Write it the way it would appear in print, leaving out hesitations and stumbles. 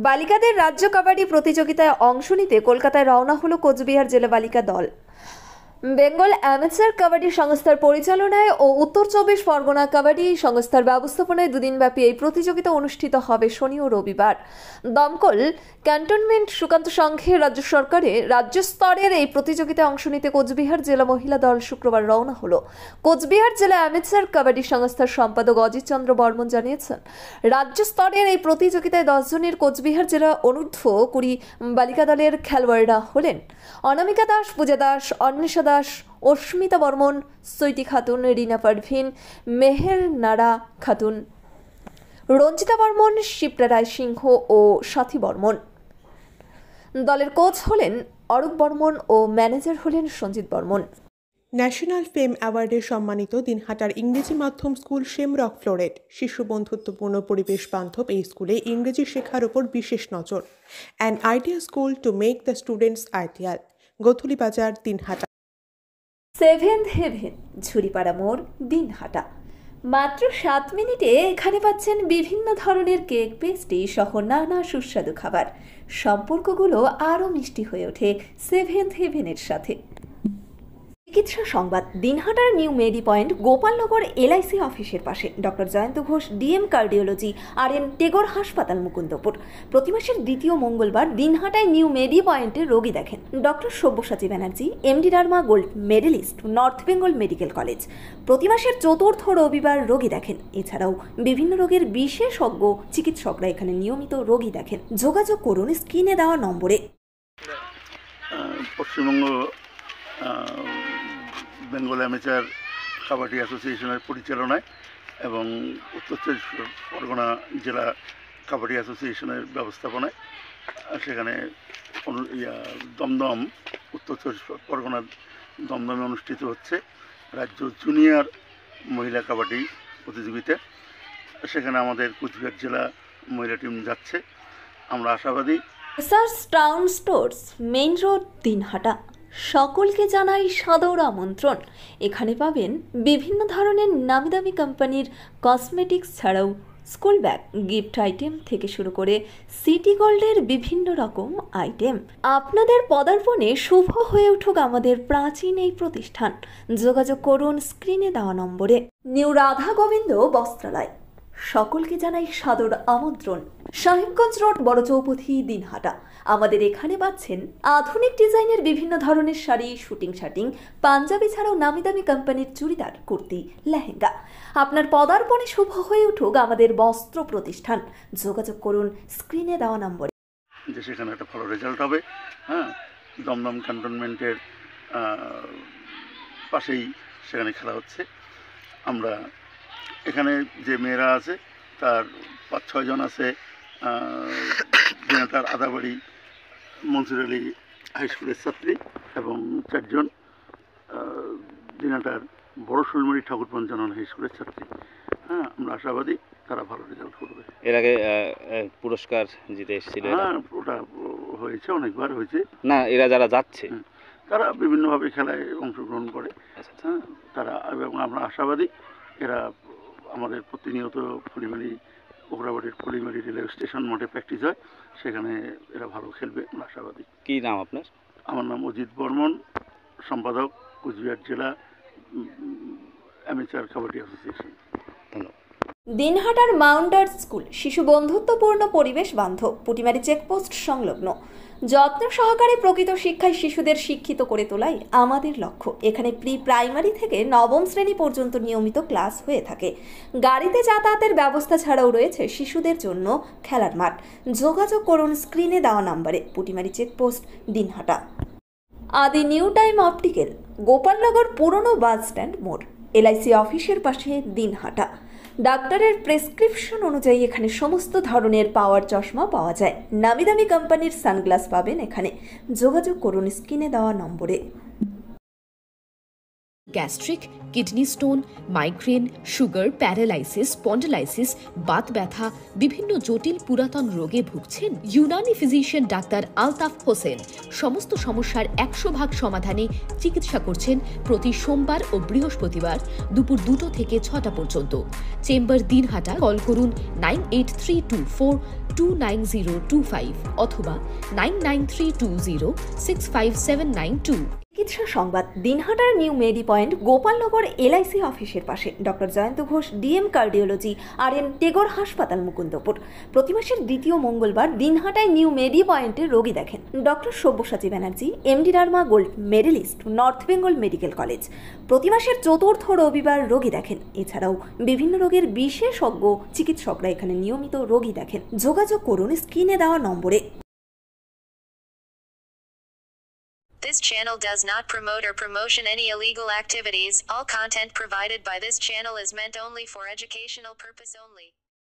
বালিকাদের রাজ্য কাবাডি প্রতিযোগিতায় অংশ নিতে কলকাতায় রওনা হলো কোচবিহার জেলা বালিকা দল। বেঙ্গল অ্যামেচার কাবাডি সংস্থার পরিচালনায় ও উত্তর চব্বিশ পরগনা কাবাডি সংস্থার ব্যবস্থাপনায় দুদিনব্যাপী এই প্রতিযোগিতা অনুষ্ঠিত হবে শনি ও রবিবার। দমকল ক্যান্টনমেন্ট সুকান্ত সংঘের রাজ্য সরকারের রাজ্য স্তরের এই প্রতিযোগিতায় অংশ নিতে কোচবিহার জেলা মহিলা দল শুক্রবার রওনা হলো। কোচবিহার জেলা অ্যামেচার কাবাডি সংস্থার সম্পাদক অজিত চন্দ্র বর্মন জানিয়েছেন, রাজ্য স্তরের এই প্রতিযোগিতায় 10 জনের কোচবিহার জেলা অনূর্ধ্ব 20 বালিকা দলের খেলোয়াড়রা হলেন অনামিকা দাস, পূজা দাস, অন্বেষা দাস, অস্মিতা বর্মন, সৈতি খাতুন, রিনা পারভিন, মেহের নারা খাতুন, রঞ্জিতা বর্মন, শিপ্রা রায় সিংহ ও সাথী বর্মন। দলের কোচ হলেন অরূপ বর্মন ও ম্যানেজার হলেন সঞ্জিত বর্মন। ন্যাশনাল ফেম অ্যাওয়ার্ডে সম্মানিত দিনহাটার ইংরেজি মাধ্যম স্কুল শেমরক ফ্লোরেট শিশু বন্ধুত্বপূর্ণ পরিবেশ বান্ধব এই স্কুলে ইংরেজি শেখার উপর বিশেষ নজর। An idea school to make the students ideal. Godhuli বাজার, দিনহাটা। সেভেন্থ হেভেন, ঝুড়িপাড়া মোড়, দিনহাটা। মাত্র 7 মিনিটে এখানে পাচ্ছেন বিভিন্ন ধরনের কেক, পেস্ট্রি সহ নানা সুস্বাদু খাবার। সম্পর্কগুলো আরও মিষ্টি হয়ে ওঠে সেভেন্থ হেভেনের সাথে। চিকিৎসা সংবাদ। দিনহাটার নিউ মেডি পয়েন্ট গোপালনগর এলআইসি অফিসের পাশে doctor Jayanta Ghosh DM cardiology RN Tagore হাসপাতাল মুকুন্দপুর। প্রতি মাসের দ্বিতীয় মঙ্গলবার দিনহাটায় নিউ মেডি পয়েন্টে রোগী দেখেন doctor Sabyasachi Banerjee, MD derma gold medalist, north Bengal medical college. প্রতি মাসের চতুর্থ রবিবার রোগী দেখেন। এছাড়াও বিভিন্ন রোগের বিশেষজ্ঞ চিকিৎসকরা এখানে নিয়মিত রোগী দেখেন। যোগাযোগ করুন স্ক্রিনে দেওয়া নম্বরে। পশ্চিমবঙ্গ বেঙ্গল অ্যামেচার কাবাডি অ্যাসোসিয়েশনের পরিচালনায় এবং উত্তর চব্বিশ পরগনা জেলা কাবাডি অ্যাসোসিয়েশনের ব্যবস্থাপনায় সেখানে দমদম উত্তর চব্বিশ পরগনার দমদমে অনুষ্ঠিত হচ্ছে রাজ্য জুনিয়র মহিলা কাবাডি প্রতিযোগিতা। সেখানে আমাদের কোচবিহার জেলা মহিলা টিম যাচ্ছে। আমরা আশাবাদী। SARS town stores, main road, Dinhata. সকলকে জানাই সাদর আমন্ত্রণ। এখানে পাবেন বিভিন্ন ধরনের নামিদামি কোম্পানির কসমেটিক্স ছাড়াও স্কুল ব্যাগ, গিফট আইটেম থেকে শুরু করে সিটি গোল্ডের বিভিন্ন রকম আইটেম। আপনাদের পদার্পণে শুভ হয়ে উঠুক আমাদের প্রাচীন এই প্রতিষ্ঠান। যোগাযোগ করুন স্ক্রিনে দেওয়া নম্বরে। নিউ রাধা গোবিন্দ বস্ত্রালয়, সকলকে জানাই সাদর আমন্ত্রণ। সাহেবগঞ্জ রোড, বড় চৌপথি, দিনহাটা। আমাদের এখানে পাচ্ছেন আধুনিক ডিজাইনের বিভিন্ন ধরনের শাড়ি, শুটিং শার্টিং, পাঞ্জাবি ছাড়াও নামিদামি কোম্পানির চুড়িদার, কুর্তি, লেহেঙ্গা। আপনার পদার্পণে শুভ হয়ে উঠুক আমাদের বস্ত্র প্রতিষ্ঠান। যোগাযোগ করুন স্ক্রিনে দেওয়া নম্বরে। যে সেখানে একটা ভালো রেজাল্ট হবে। দমদম ক্যান্টনমেন্টের পাশেই সেখানে খেলা হচ্ছে। আমরা এখানে যে মেয়েরা আছে তার 5-6 জন আছে দিনহাটার আদাবাড়ি মনসুর আলী হাই স্কুলের ছাত্রী এবং 4 জন দিনহাটার বড় শৈলমারি ঠাকুর পঞ্চানন হাই স্কুলের ছাত্রী। আমরা আশাবাদী তারা ভালো রেজাল্ট করবে। এর আগে পুরস্কার জিতে এসেছিল? ওটা হয়েছে, অনেকবার হয়েছে। না, এরা যারা যাচ্ছে তারা বিভিন্নভাবে খেলায় অংশগ্রহণ করে। তারা এবং আমরা আশাবাদী এরা আমাদের প্রতিনিয়ত ফুলিমারি ওগরাবাড়ির ফুলিমারি রেলওয়ে স্টেশন মাঠে প্র্যাকটিস হয়, সেখানে এরা ভালো খেলবে, আমরা আশাবাদী। কী নাম আপনার? আমার নাম অজিত বর্মন, সম্পাদক কোচবিহার জেলা অ্যামেচার কাবাডি অ্যাসোসিয়েশন। ধন্যবাদ। দিনহাটার মাউন্টার স্কুল, শিশু বন্ধুত্বপূর্ণ পরিবেশ বান্ধব, পুটিমারি চেকপোস্ট সংলগ্ন। যত্ন সহকারে প্রকৃত শিক্ষায় শিশুদের শিক্ষিত করে তোলাই আমাদের লক্ষ্য। এখানে প্রি প্রাইমারি থেকে নবম শ্রেণী পর্যন্ত নিয়মিত ক্লাস হয়ে থাকে। গাড়িতে যাতায়াতের ব্যবস্থা ছাড়াও রয়েছে শিশুদের জন্য খেলার মাঠ। যোগাযোগ করুন স্ক্রিনে দেওয়া নম্বরে। পুটিমারি চেকপোস্ট, দিনহাটা। আদি নিউ টাইম অপটিক্যাল, গোপালনগর পুরনো বাস স্ট্যান্ড মোড়, এলআইসি অফিসের পাশে, দিনহাটা। ডাক্তারের প্রেসক্রিপশন অনুযায়ী এখানে সমস্ত ধরনের পাওয়ার চশমা পাওয়া যায়। নামি দামি কোম্পানির সানগ্লাস পাবেন এখানে। যোগাযোগ করুন স্ক্রিনে দেওয়া নম্বরে। Gastric, kidney stone, migraine, sugar, paralysis, spondylosis, Baat ব্যথা, বিভিন্ন জটিল পুরাতন রোগে ভুগছেন? ইউনানি ফিজিশিয়ান ডাক্তার আলতাফ হোসেন সমস্ত সমস্যার 100% সমাধানে চিকিৎসা করছেন প্রতি সোমবার ও বৃহস্পতিবার দুপুর 2টো থেকে 6টা পর্যন্ত। চেম্বার দিনহাটা। কল করুন 9832429025 অথবা 9932065792। চিকিৎসা সংবাদ। দিনহাটার নিউ মেডি পয়েন্ট গোপালনগর এলআইসি অফিসের পাশে doctor Jayanta Ghosh DM cardiology RN Tagore হাসপাতাল মুকুন্দপুর। প্রতি মাসের দ্বিতীয় মঙ্গলবার দিনহাটায় নিউ মেডি পয়েন্টে রোগী দেখেন doctor Sabyasachi Banerjee, MD derma gold medalist, north Bengal medical college. প্রতি মাসের চতুর্থ রবিবার রোগী দেখেন। এছাড়াও বিভিন্ন রোগের বিশেষজ্ঞ চিকিৎসকরা এখানে নিয়মিত রোগী দেখেন। যোগাযোগ করুন স্ক্রিনে দেওয়া নম্বরে। This channel does not promote or promotion any illegal activities. All content provided by this channel is meant only for educational purpose only.